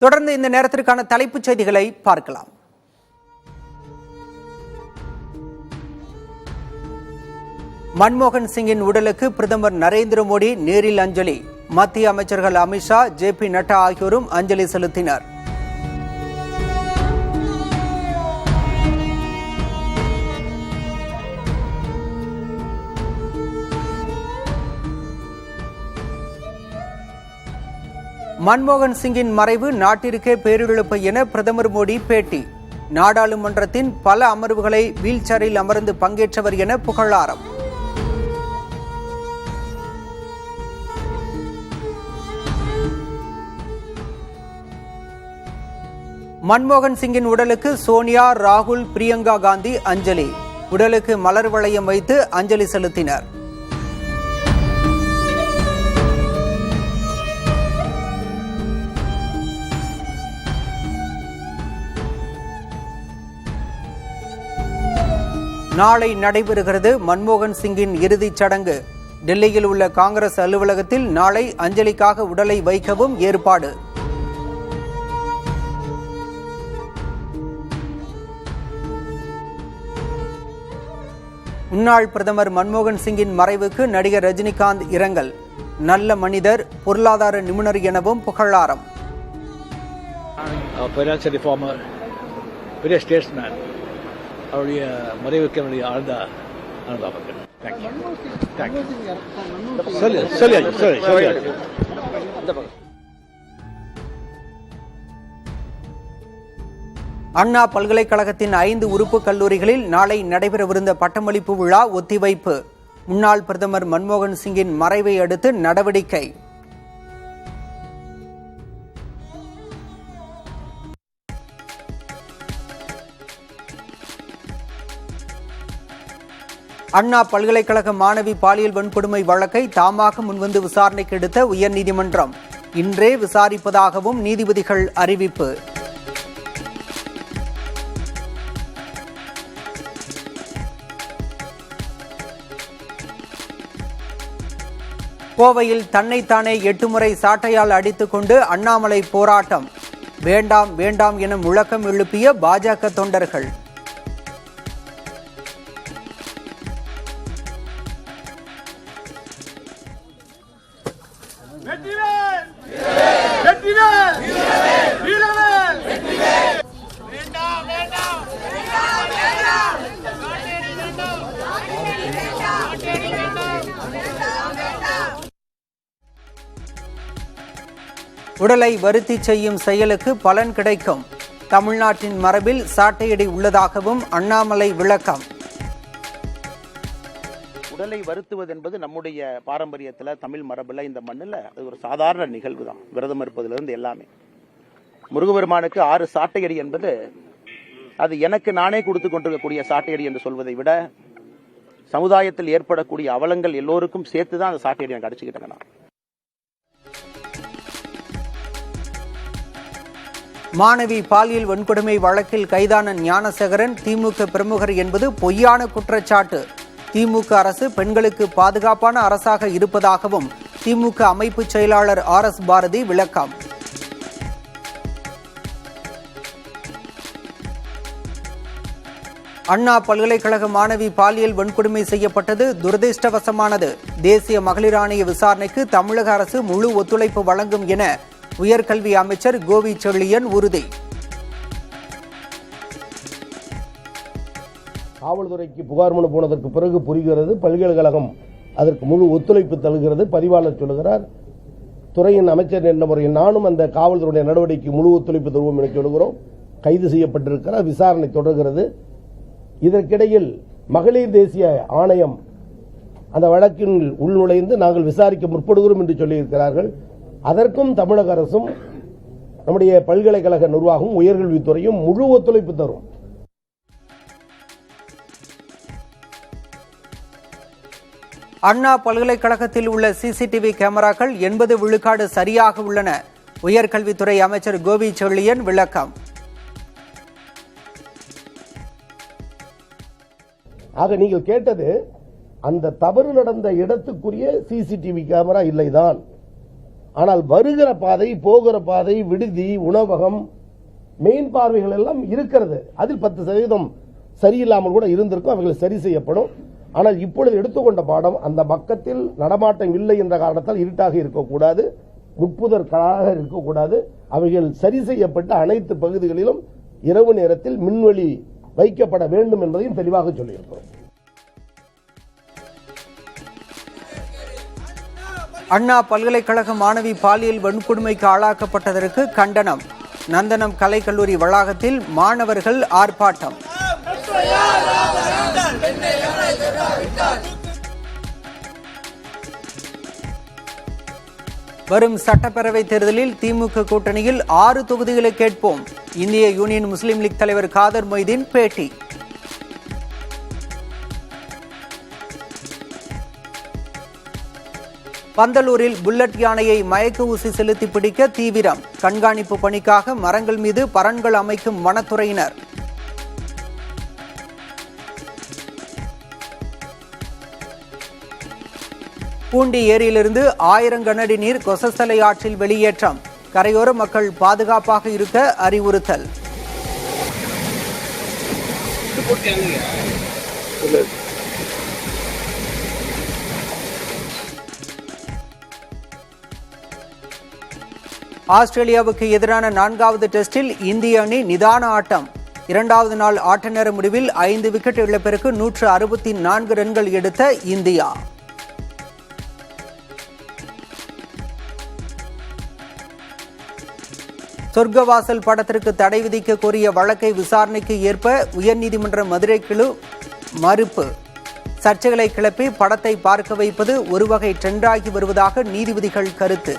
தொடர்ந்து இந்த நேரத்திற்கான தலைப்புச் செய்திகளை பார்க்கலாம். மன்மோகன் சிங்கின் உடலுக்கு பிரதமர் நரேந்திர மோடி நேரில் அஞ்சலி. மத்திய அமைச்சர்கள் அமித்ஷா, ஜே.பி. நட்டா ஆகியோரும் அஞ்சலி செலுத்தினர். மன்மோகன் சிங்கின் மறைவு நாட்டிற்கே பேரிழப்பு என பிரதமர் மோடி பேட்டி. நாடாளுமன்றத்தின் பல அமர்வுகளை வீல்சேரில் அமர்ந்து பங்கேற்றவர் என புகழாரம். மன்மோகன் சிங்கின் உடலுக்கு சோனியா, ராகுல், பிரியங்கா காந்தி அஞ்சலி. உடலுக்கு மலர் வளையம் வைத்து அஞ்சலி செலுத்தினர். நாளை நடைபெறுகிறது மன்மோகன் சிங்கின் இறுதிச் சடங்கு. டெல்லியில் உள்ள காங்கிரஸ் அலுவலகத்தில் நாளை அஞ்சலிக்காக உடலை வைக்கவும் ஏற்பாடு. முன்னாள் பிரதமர் மன்மோகன் சிங்கின் மறைவுக்கு நடிகர் ரஜினிகாந்த் இரங்கல். நல்ல மனிதர், பொருளாதார நிபுணர் எனவும் புகழாரம். அவருடைய மறைவுக்கு என்னுடைய ஆழ்ந்த அனுதாபங்கள். அண்ணா பல்கலைக்கழகத்தின் 5 உறுப்பு கல்லூரிகளில் நாளை நடைபெறவிருந்த பட்டமளிப்பு விழா ஒத்திவைப்பு. முன்னாள் பிரதமர் மன்மோகன் சிங்கின் மறைவை அடுத்து நடவடிக்கை. அண்ணா பல்கலைக்கழக மாணவி பாலியல் வன்கொடுமை வழக்கை தாமாக முன்வந்து விசாரணைக்கு எடுத்த உயர்நீதிமன்றம் இன்றே விசாரிப்பதாகவும் நீதிபதிகள் அறிவிப்பு. கோவையில் தன்னைத்தானே 8 முறை சாட்டையால் அடித்துக் கொண்டு அண்ணாமலை போராட்டம். வேண்டாம் வேண்டாம் என முழக்கம் எழுப்பிய பாஜக தொண்டர்கள். உடலை வருத்தி செய்யும் செயலுக்கு பலன் கிடைக்கும். தமிழ்நாட்டின் மரபில் சாட்டையடி உள்ளதாகவும் அண்ணாமலை விளக்கம். உடலை வருத்துவது என்பது நம்முடைய பாரம்பரியத்தில், தமிழ் மரபில், இந்த மண்ணில் அது ஒரு சாதாரண நிகழ்வு தான். விரதம் இருப்பதிலிருந்து எல்லாமே. முருகபெருமானுக்கு 6 சாட்டையடி என்பது அது எனக்கு நானே கொடுத்து கொண்டிருக்கக்கூடிய சாட்டையடி என்று சொல்வதை விட சமுதாயத்தில் ஏற்படக்கூடிய அவலங்கள் எல்லோருக்கும் சேர்த்து தான் அந்த சாட்டையடி எனக்கு அடிச்சுக்கிட்டேன். மாணவி பாலியல் வன்கொடுமை வழக்கில் கைதான ஞானசேகரன் திமுக பிரமுகர் என்பது பொய்யான குற்றச்சாட்டு. திமுக அரசு பெண்களுக்கு பாதுகாப்பான அரசாக இருப்பதாகவும் திமுக அமைப்பு செயலாளர் RS பாரதி விளக்கம். அண்ணா பல்கலைக்கழக மாணவி பாலியல் வன்கொடுமை செய்யப்பட்டது துரதிருஷ்டவசமானது. தேசிய மகளிர் ஆணைய விசாரணைக்கு தமிழக அரசு முழு ஒத்துழைப்பு வழங்கும் என உயர்கல்வி அமைச்சர் கோவி செழியன் உறுதி. காவல்துறைக்கு புகார் மனு போனதற்கு பிறகு புரிகிறது, பல்கலைக்கழகம் அதற்கு முழு ஒத்துழைப்பு தருகிறது. பதிவாளர் சொல்லுகிறார், துறையின் அமைச்சர் என்ற முறையில் நானும் அந்த காவல்துறையுடைய நடவடிக்கை முழு ஒத்துழைப்பு தருவோம் என சொல்கிறோம். கைது செய்யப்பட்டிருக்கிறார், விசாரணை தொடர்கிறது. இதற்கிடையில் மகளிர் தேசிய ஆணையம் அந்த வழக்கின் உள்நுழைந்து நாங்கள் விசாரிக்க முற்படுகிறோம் என்று சொல்லியிருக்கிறார்கள். அதற்கும் தமிழக அரசும் நம்முடைய பல்கலைக்கழக நிர்வாகம், உயர்கல்வித்துறையும் முழு ஒத்துழைப்பு தரும். அண்ணா பல்கலைக்கழகத்தில் உள்ள சிசிடிவி கேமராக்கள் 80 விழுக்காடு சரியாக உள்ளன. உயர்கல்வித்துறை அமைச்சர் கோவி செழியன் விளக்கம். ஆக நீங்கள் கேட்டது அந்த தவறு நடந்த இடத்துக்குரிய சிசிடிவி கேமரா இல்லைதான். ஆனால் வருகிற பாதை, போகிற பாதை, விடுதி, உணவகம், மெயின் பார்வைகள் எல்லாம் இருக்கிறது. அதில் 10% சரியில்லாமல் கூட இருந்திருக்கும். அவைகள் சரி செய்யப்படும். ஆனால் இப்பொழுது எடுத்துக்கொண்ட பாடம், அந்த பக்கத்தில் நடமாட்டம் இல்லை என்ற காரணத்தால் இருட்டாக இருக்கக்கூடாது, முட்புதற்களாக இருக்கக்கூடாது. அவைகள் சரி செய்யப்பட்ட அனைத்து பகுதிகளிலும் இரவு நேரத்தில் மின்வெளி வைக்கப்பட வேண்டும் என்பதையும் தெளிவாக சொல்லியிருக்கிறோம். அண்ணா பல்கலைக்கழக மாணவி பாலியல் வன்கொடுமைக்கு ஆளாக்கப்பட்டதற்கு கண்டனம். நந்தனம் கலைக்கல்லூரி வளாகத்தில் மாணவர்கள் ஆர்ப்பாட்டம். வரும் சட்டப்பேரவை தேர்தலில் திமுக கூட்டணியில் 6 தொகுதிகளை கேட்போம். இந்திய யூனியன் முஸ்லீம் லீக் தலைவர் காதர் மொய்தீன் பேட்டி. பந்தலூரில் புல்லட் யானையை மயக்க ஊசி செலுத்தி பிடிக்க தீவிரம். கண்காணிப்பு பணிக்காக மரங்கள் மீது பரன்கள் அமைக்கும் வனத்துறையினர். பூண்டி ஏரியிலிருந்து 1000 கனஅடி நீர் கொசஸ்தலை ஆற்றில் வெளியேற்றம். கரையோர மக்கள் பாதுகாப்பாக இருக்க அறிவுறுத்தல். ஆஸ்திரேலியாவுக்கு எதிரான 4வது டெஸ்டில் இந்திய அணி நிதான ஆட்டம். 2வது நாள் ஆட்ட நேர முடிவில் 5 விக்கெட் இழப்பிற்கு 164 ரன்கள் எடுத்த இந்தியா. சொர்க்கவாசல் படத்திற்கு தடை விதிக்க கோரிய வழக்கை விசாரணைக்கு ஏற்ப உயர்நீதிமன்ற மதுரை கிளை மறுப்பு. சர்ச்சைகளை கிளப்பி படத்தை பார்க்க வைப்பது ஒரு வகை ட்ரெண்டாகி வருவதாக நீதிபதிகள் கருத்து.